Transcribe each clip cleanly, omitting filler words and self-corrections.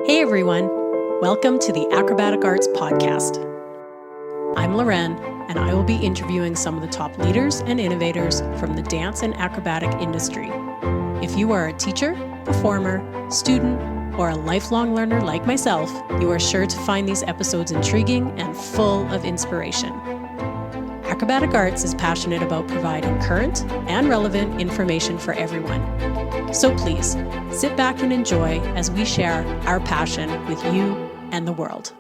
Hey everyone, welcome to the Acrobatic Arts Podcast. I'm Loren, and I will be interviewing some of the top leaders and innovators from the dance and acrobatic industry. If you are a teacher, performer, student, or a lifelong learner like myself, you are sure to find these episodes intriguing and full of inspiration. Acrobatic Arts is passionate about providing current and relevant information for everyone. So please, sit back and enjoy as we share our passion with you and the world.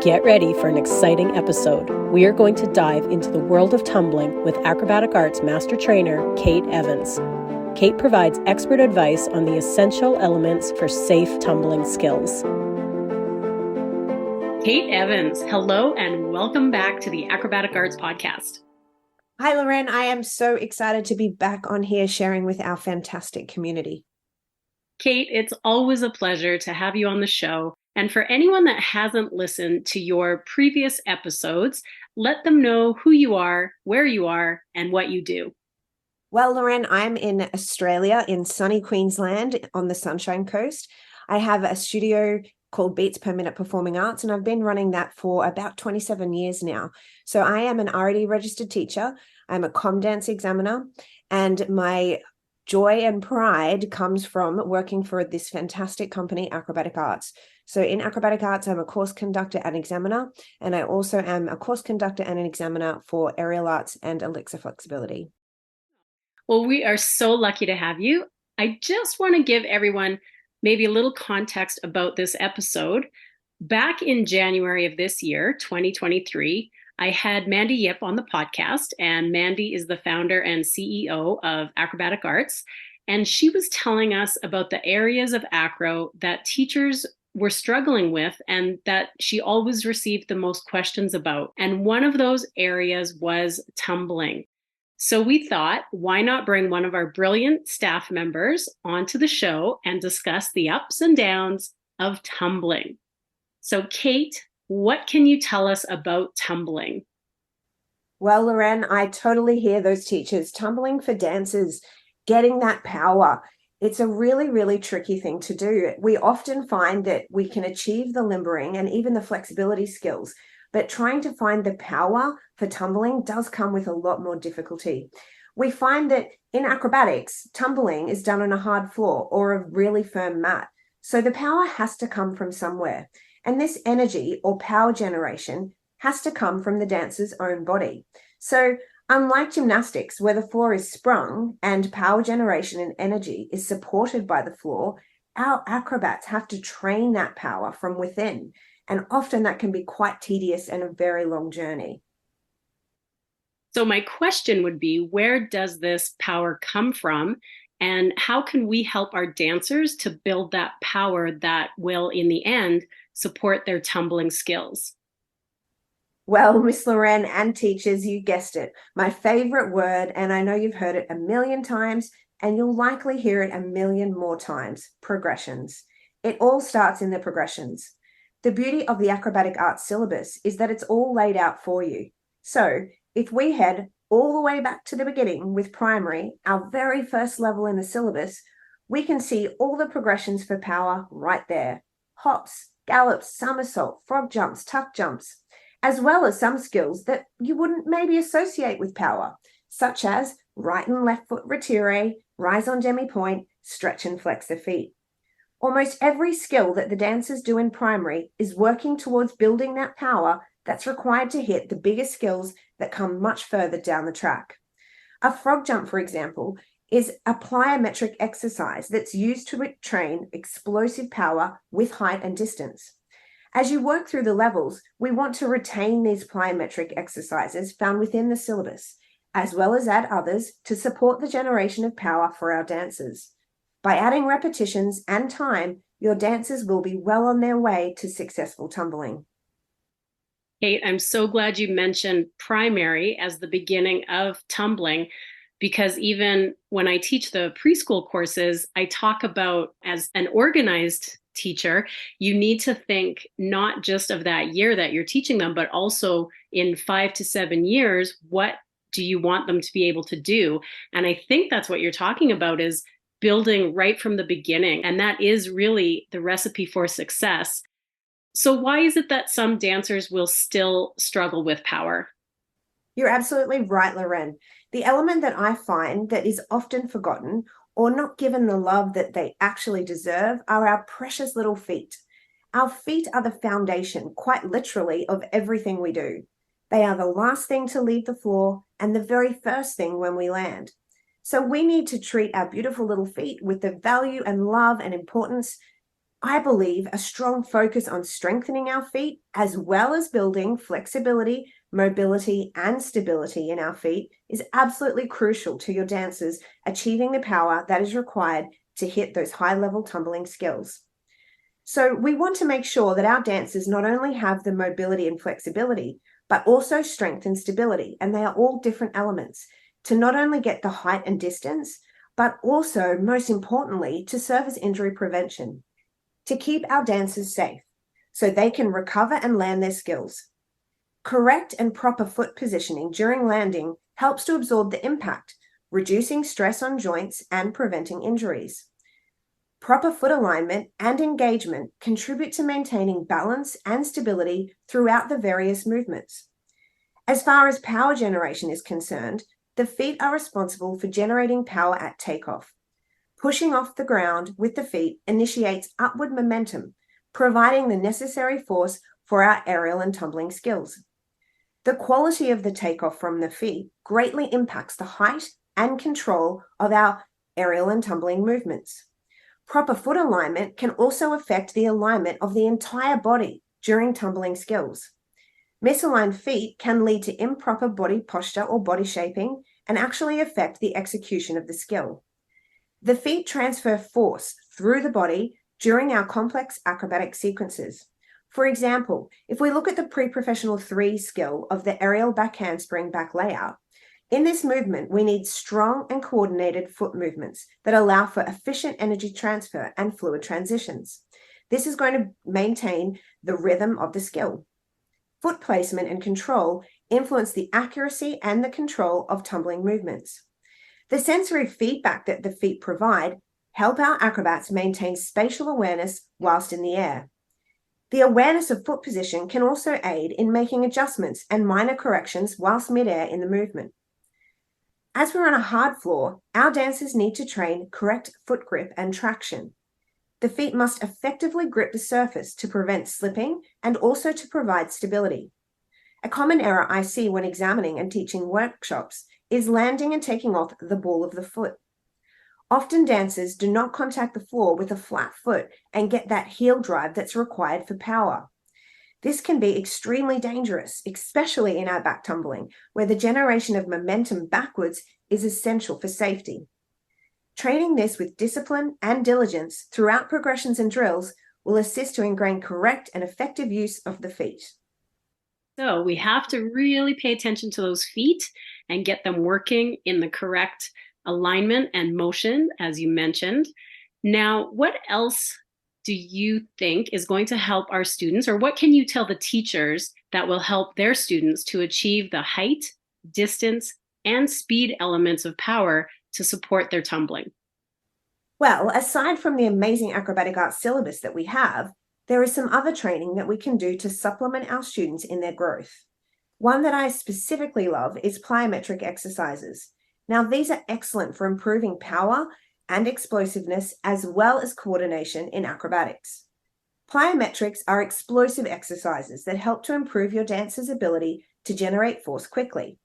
Get ready for an exciting episode. We are going to dive into the world of tumbling with Acrobatic Arts Master Trainer Kate Evans. Kate provides expert advice on the essential elements for safe tumbling skills. Kate Evans, hello and welcome back to the Acrobatic Arts Podcast. Hi, Loren. I am so excited to be back on here sharing with our fantastic community. Kate, it's always a pleasure to have you on the show. And for anyone that hasn't listened to your previous episodes, let them know who you are, where you are, and what you do. Well, Loren, I'm in Australia, in sunny Queensland on the Sunshine Coast. I have a studio called Beats Per Minute Performing Arts, and I've been running that for about 27 years now. So I am an RD registered teacher. I'm a Comdance examiner, and my joy and pride comes from working for this fantastic company, Acrobatic Arts. So in Acrobatic Arts, I'm a course conductor and examiner, and I also am a course conductor and an examiner for aerial arts and elixir flexibility. Well, we are so lucky to have you. I just want to give everyone maybe a little context about this episode. Back in January of this year, 2023, I had Mandy Yip on the podcast, and Mandy is the founder and CEO of Acrobatic Arts. And she was telling us about the areas of acro that teachers were struggling with and that she always received the most questions about. And one of those areas was tumbling. So we thought, why not bring one of our brilliant staff members onto the show and discuss the ups and downs of tumbling. So Kate, what can you tell us about tumbling? Well, Loren, I totally hear those teachers. Tumbling for dancers, getting that power. It's a really, really tricky thing to do. We often find that we can achieve the limbering and even the flexibility skills, but trying to find the power for tumbling does come with a lot more difficulty. We find that in acrobatics, tumbling is done on a hard floor or a really firm mat. So the power has to come from somewhere. And this energy or power generation has to come from the dancer's own body. So unlike gymnastics, where the floor is sprung and power generation and energy is supported by the floor, our acrobats have to train that power from within. And often that can be quite tedious and a very long journey. So my question would be, where does this power come from? And how can we help our dancers to build that power that will, in the end, support their tumbling skills? Well, Miss Loren and teachers, you guessed it. My favorite word, and I know you've heard it a million times, and you'll likely hear it a million more times, progressions. It all starts in the progressions. The beauty of the acrobatic arts syllabus is that it's all laid out for you. So if we head all the way back to the beginning with primary, our very first level in the syllabus, we can see all the progressions for power right there. Hops, gallops, somersault, frog jumps, tuck jumps, as well as some skills that you wouldn't maybe associate with power, such as right and left foot retire, rise on demi-point, stretch and flex the feet. Almost every skill that the dancers do in primary is working towards building that power that's required to hit the bigger skills that come much further down the track. A frog jump, for example, is a plyometric exercise that's used to train explosive power with height and distance. As you work through the levels, we want to retain these plyometric exercises found within the syllabus, as well as add others to support the generation of power for our dancers. By adding repetitions and time, your dancers will be well on their way to successful tumbling. Kate, I'm so glad you mentioned primary as the beginning of tumbling, because even when I teach the preschool courses, I talk about, as an organized teacher, you need to think not just of that year that you're teaching them, but also in 5 to 7 years, what do you want them to be able to do? And I think that's what you're talking about, is building right from the beginning. And that is really the recipe for success. So why is it that some dancers will still struggle with power? You're absolutely right, Loren. The element that I find that is often forgotten or not given the love that they actually deserve are our precious little feet. Our feet are the foundation, quite literally, of everything we do. They are the last thing to leave the floor and the very first thing when we land. So we need to treat our beautiful little feet with the value and love and importance. I believe a strong focus on strengthening our feet, as well as building flexibility, mobility, and stability in our feet, is absolutely crucial to your dancers achieving the power that is required to hit those high-level tumbling skills. So we want to make sure that our dancers not only have the mobility and flexibility, but also strength and stability, and they are all different elements to not only get the height and distance, but also, most importantly, to serve as injury prevention, to keep our dancers safe so they can recover and land their skills. Correct and proper foot positioning during landing helps to absorb the impact, reducing stress on joints and preventing injuries. Proper foot alignment and engagement contribute to maintaining balance and stability throughout the various movements. As far as power generation is concerned, the feet are responsible for generating power at takeoff. Pushing off the ground with the feet initiates upward momentum, providing the necessary force for our aerial and tumbling skills. The quality of the takeoff from the feet greatly impacts the height and control of our aerial and tumbling movements. Proper foot alignment can also affect the alignment of the entire body during tumbling skills. Misaligned feet can lead to improper body posture or body shaping and actually affect the execution of the skill. The feet transfer force through the body during our complex acrobatic sequences. For example, if we look at the pre-professional 3 skill of the aerial back handspring back layout, in this movement, we need strong and coordinated foot movements that allow for efficient energy transfer and fluid transitions. This is going to maintain the rhythm of the skill. Foot placement and control influence the accuracy and the control of tumbling movements. The sensory feedback that the feet provide help our acrobats maintain spatial awareness whilst in the air. The awareness of foot position can also aid in making adjustments and minor corrections whilst midair in the movement. As we're on a hard floor, our dancers need to train correct foot grip and traction. The feet must effectively grip the surface to prevent slipping and also to provide stability. A common error I see when examining and teaching workshops is landing and taking off the ball of the foot. Often dancers do not contact the floor with a flat foot and get that heel drive that's required for power. This can be extremely dangerous, especially in our back tumbling, where the generation of momentum backwards is essential for safety. Training this with discipline and diligence throughout progressions and drills will assist to ingrain correct and effective use of the feet. So we have to really pay attention to those feet and get them working in the correct alignment and motion, as you mentioned. Now, what else do you think is going to help our students, or what can you tell the teachers that will help their students to achieve the height, distance, and speed elements of power to support their tumbling? Well, aside from the amazing acrobatic arts syllabus that we have, there is some other training that we can do to supplement our students in their growth. One that I specifically love is plyometric exercises. Now, these are excellent for improving power and explosiveness, as well as coordination in acrobatics. Plyometrics are explosive exercises that help to improve your dancer's ability to generate force quickly.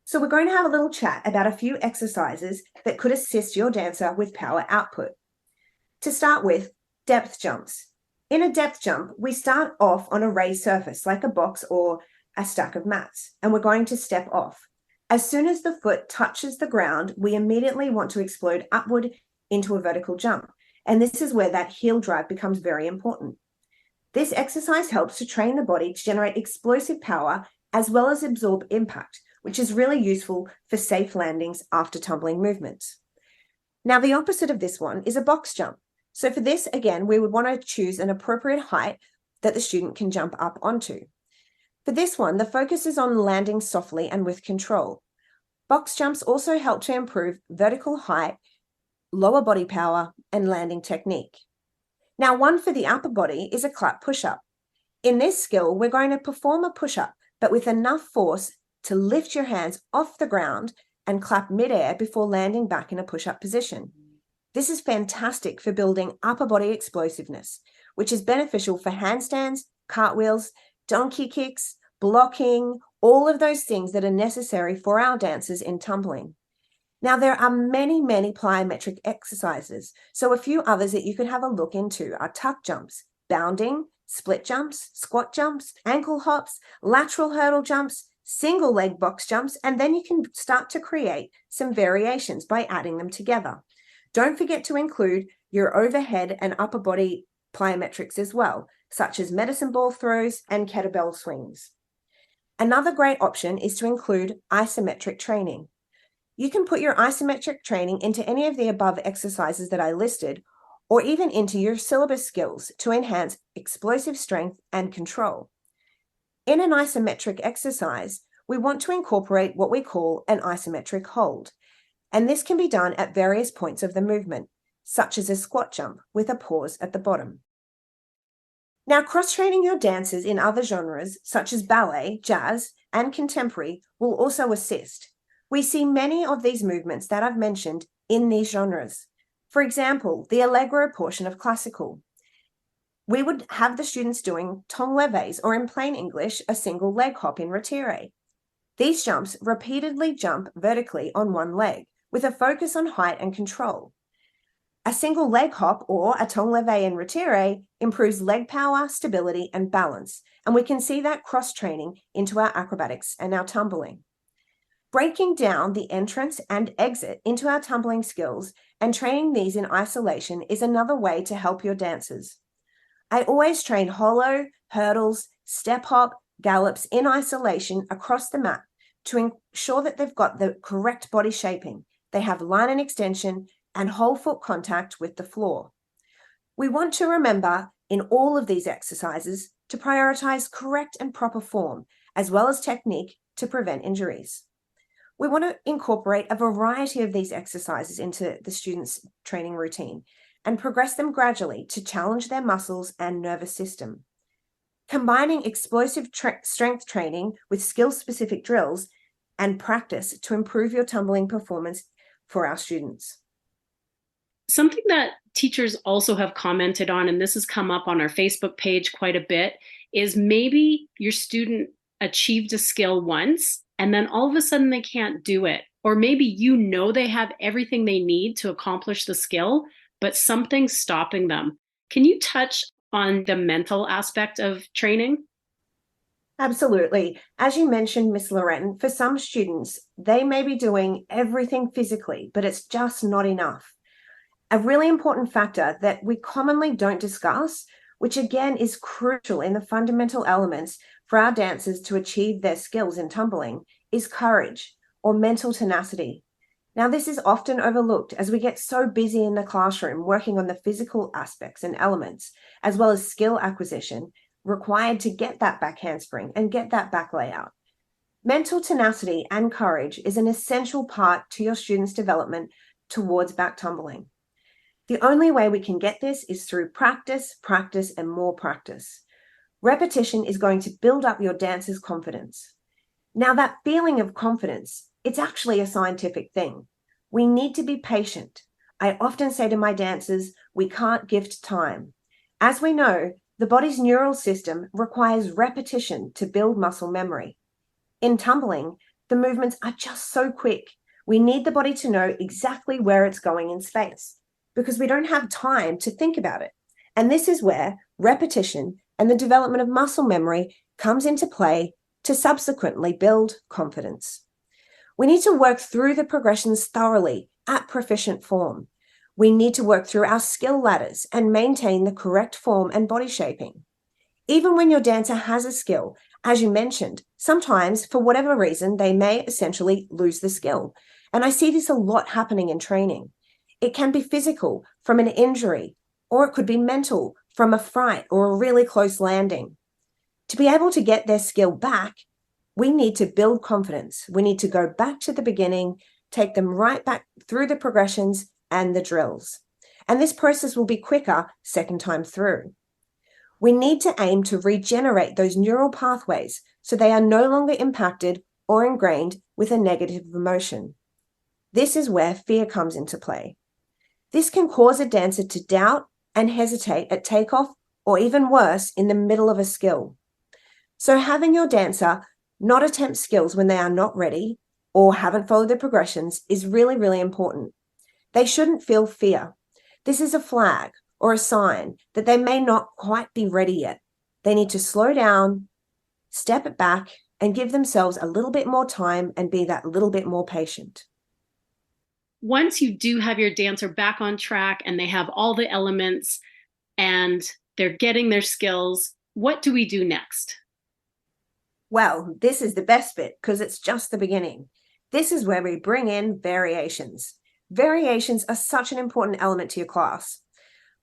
So we're going to have a little chat about a few exercises that could assist your dancer with power output. To start with, depth jumps. In a depth jump, we start off on a raised surface like a box or a stack of mats, and we're going to step off. As soon as the foot touches the ground, we immediately want to explode upward into a vertical jump. And this is where that heel drive becomes very important. This exercise helps to train the body to generate explosive power as well as absorb impact, which is really useful for safe landings after tumbling movements. Now, the opposite of this one is a box jump. So for this, again, we would want to choose an appropriate height that the student can jump up onto. For this one, the focus is on landing softly and with control. Box jumps also help to improve vertical height lower body power, and landing technique. Now, one for the upper body is a clap push-up. In this skill, we're going to perform a push-up, but with enough force to lift your hands off the ground and clap midair before landing back in a push-up position. This is fantastic for building upper body explosiveness, which is beneficial for handstands, cartwheels, donkey kicks, blocking, all of those things that are necessary for our dancers in tumbling. Now, there are many, many plyometric exercises. So a few others that you could have a look into are tuck jumps, bounding, split jumps, squat jumps, ankle hops, lateral hurdle jumps, single leg box jumps, and then you can start to create some variations by adding them together. Don't forget to include your overhead and upper body plyometrics as well, such as medicine ball throws and kettlebell swings. Another great option is to include isometric training. You can put your isometric training into any of the above exercises that I listed, or even into your syllabus skills to enhance explosive strength and control. In an isometric exercise, we want to incorporate what we call an isometric hold, and this can be done at various points of the movement, such as a squat jump with a pause at the bottom. Now, cross-training your dancers in other genres, such as ballet, jazz, and contemporary, will also assist. We see many of these movements that I've mentioned in these genres. For example, the allegro portion of classical. We would have the students doing tong leves, or in plain English, a single leg hop in retire. These jumps repeatedly jump vertically on one leg, with a focus on height and control. A single leg hop or a tong leve in retire improves leg power, stability, and balance, and we can see that cross-training into our acrobatics and our tumbling. Breaking down the entrance and exit into our tumbling skills and training these in isolation is another way to help your dancers. I always train hollow, hurdles, step hop, gallops in isolation across the mat to ensure that they've got the correct body shaping. They have line and extension and whole foot contact with the floor. We want to remember in all of these exercises to prioritize correct and proper form, as well as technique to prevent injuries. We want to incorporate a variety of these exercises into the students' training routine and progress them gradually to challenge their muscles and nervous system. Combining explosive strength training with skill-specific drills and practice to improve your tumbling performance for our students. Something that teachers also have commented on, and this has come up on our Facebook page quite a bit, is maybe your student achieved a skill once and then all of a sudden they can't do it. Or maybe you know they have everything they need to accomplish the skill, but something's stopping them. Can you touch on the mental aspect of training? Absolutely. As you mentioned, Miss Loren, for some students, they may be doing everything physically, but it's just not enough. A really important factor that we commonly don't discuss, which again is crucial in the fundamental elements for our dancers to achieve their skills in tumbling, is courage or mental tenacity. Now, this is often overlooked as we get so busy in the classroom working on the physical aspects and elements, as well as skill acquisition required to get that back handspring and get that back layout. Mental tenacity and courage is an essential part to your students' development towards back tumbling. The only way we can get this is through practice, practice, and more practice. Repetition is going to build up your dancer's confidence. Now, that feeling of confidence, it's actually a scientific thing. We need to be patient. I often say to my dancers, we can't gift time. As we know, the body's neural system requires repetition to build muscle memory. In tumbling, the movements are just so quick. We need the body to know exactly where it's going in space because we don't have time to think about it. And this is where repetition and the development of muscle memory comes into play to subsequently build confidence. We need to work through the progressions thoroughly at proficient form. We need to work through our skill ladders and maintain the correct form and body shaping. Even when your dancer has a skill, as you mentioned, sometimes for whatever reason, they may essentially lose the skill. And I see this a lot happening in training. It can be physical from an injury, or it could be mental from a fright or a really close landing. To be able to get their skill back, we need to build confidence. We need to go back to the beginning, take them right back through the progressions, and the drills. And this process will be quicker second time through. We need to aim to regenerate those neural pathways so they are no longer impacted or ingrained with a negative emotion. This is where fear comes into play. This can cause a dancer to doubt and hesitate at takeoff, or even worse, in the middle of a skill. So having your dancer not attempt skills when they are not ready or haven't followed the progressions is really, really important. They shouldn't feel fear. This is a flag or a sign that they may not quite be ready yet. They need to slow down, step it back, and give themselves a little bit more time and be that little bit more patient. Once you do have your dancer back on track and they have all the elements and they're getting their skills, what do we do next? Well, this is the best bit because it's just the beginning. This is where we bring in variations. Variations are such an important element to your class.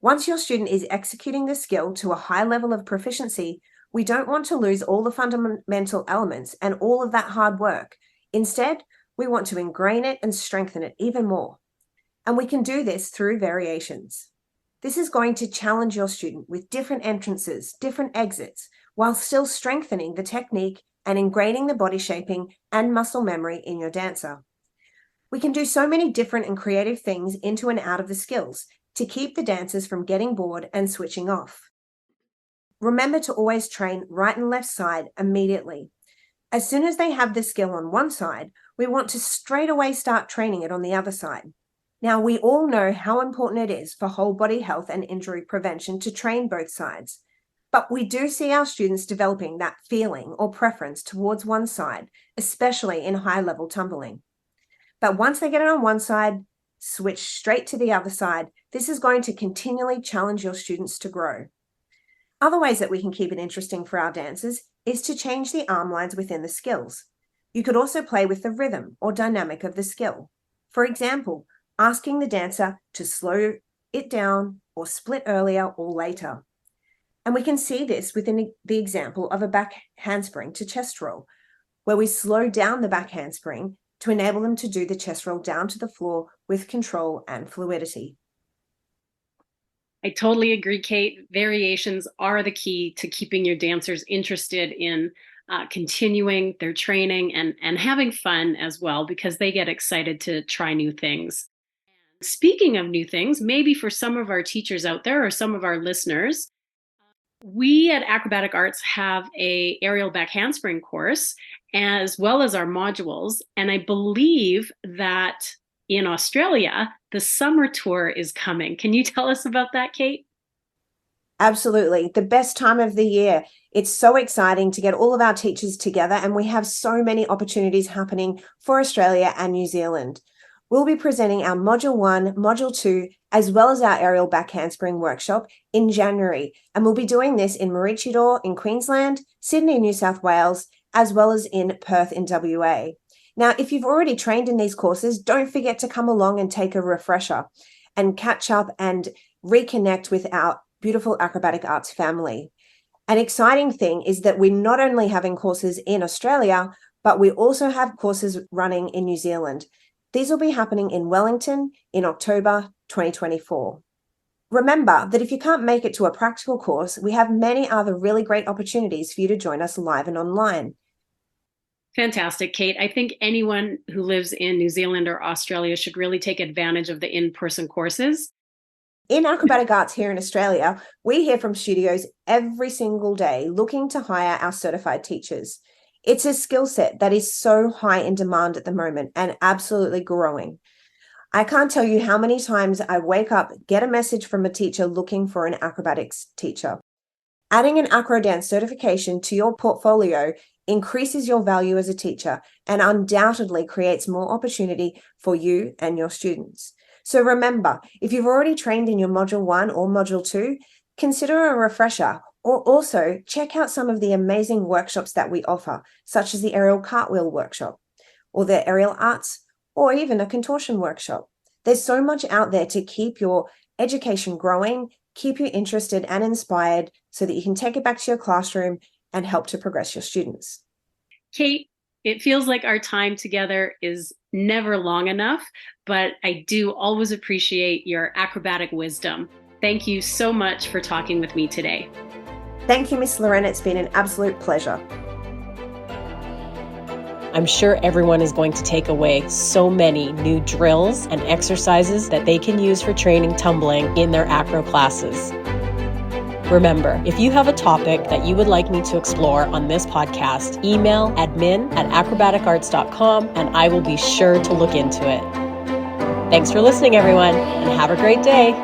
Once your student is executing the skill to a high level of proficiency, we don't want to lose all the fundamental elements and all of that hard work. Instead, we want to ingrain it and strengthen it even more. And we can do this through variations. This is going to challenge your student with different entrances, different exits, while still strengthening the technique and ingraining the body shaping and muscle memory in your dancer. We can do so many different and creative things into and out of the skills to keep the dancers from getting bored and switching off. Remember to always train right and left side immediately. As soon as they have the skill on one side, we want to straight away start training it on the other side. Now, we all know how important it is for whole body health and injury prevention to train both sides. But we do see our students developing that feeling or preference towards one side, especially in high-level tumbling. But once they get it on one side, switch straight to the other side. This is going to continually challenge your students to grow. Other ways that we can keep it interesting for our dancers is to change the arm lines within the skills. You could also play with the rhythm or dynamic of the skill. For example, asking the dancer to slow it down or split earlier or later. And we can see this within the example of a back handspring to chest roll, where we slow down the back handspring to enable them to do the chest roll down to the floor with control and fluidity. I totally agree, Kate. Variations are the key to keeping your dancers interested in continuing their training and having fun as well, because they get excited to try new things. Speaking of new things, maybe for some of our teachers out there or some of our listeners, we at Acrobatic Arts have a aerial back handspring course as well as our modules. And I believe that in Australia, the summer tour is coming. Can you tell us about that, Kate? Absolutely. The best time of the year. It's so exciting to get all of our teachers together, and we have so many opportunities happening for Australia and New Zealand. We'll be presenting our Module 1, Module 2, as well as our aerial back handspring workshop in January. And we'll be doing this in Maroochydore in Queensland, Sydney, New South Wales, as well as in Perth in WA. Now, if you've already trained in these courses, don't forget to come along and take a refresher and catch up and reconnect with our beautiful Acrobatic Arts family. An exciting thing is that we're not only having courses in Australia, but we also have courses running in New Zealand. These will be happening in Wellington in October 2024. Remember that if you can't make it to a practical course, we have many other really great opportunities for you to join us live and online. Fantastic, Kate. I think anyone who lives in New Zealand or Australia should really take advantage of the in-person courses. In Acrobatic Arts here in Australia, we hear from studios every single day looking to hire our certified teachers. It's a skill set that is so high in demand at the moment and absolutely growing. I can't tell you how many times I wake up, get a message from a teacher looking for an acrobatics teacher. Adding an AcroDance certification to your portfolio increases your value as a teacher and undoubtedly creates more opportunity for you and your students. So remember, if you've already trained in your Module 1 or Module 2, consider a refresher, or also check out some of the amazing workshops that we offer, such as the aerial cartwheel workshop, or the aerial arts, or even a contortion workshop. There's so much out there to keep your education growing, keep you interested and inspired so that you can take it back to your classroom and help to progress your students. Kate, it feels like our time together is never long enough, but I do always appreciate your acrobatic wisdom. Thank you so much for talking with me today. Thank you, Miss Loren. It's been an absolute pleasure. I'm sure everyone is going to take away so many new drills and exercises that they can use for training tumbling in their acro classes. Remember, if you have a topic that you would like me to explore on this podcast, email admin@acrobaticarts.com and I will be sure to look into it. Thanks for listening, everyone, and have a great day.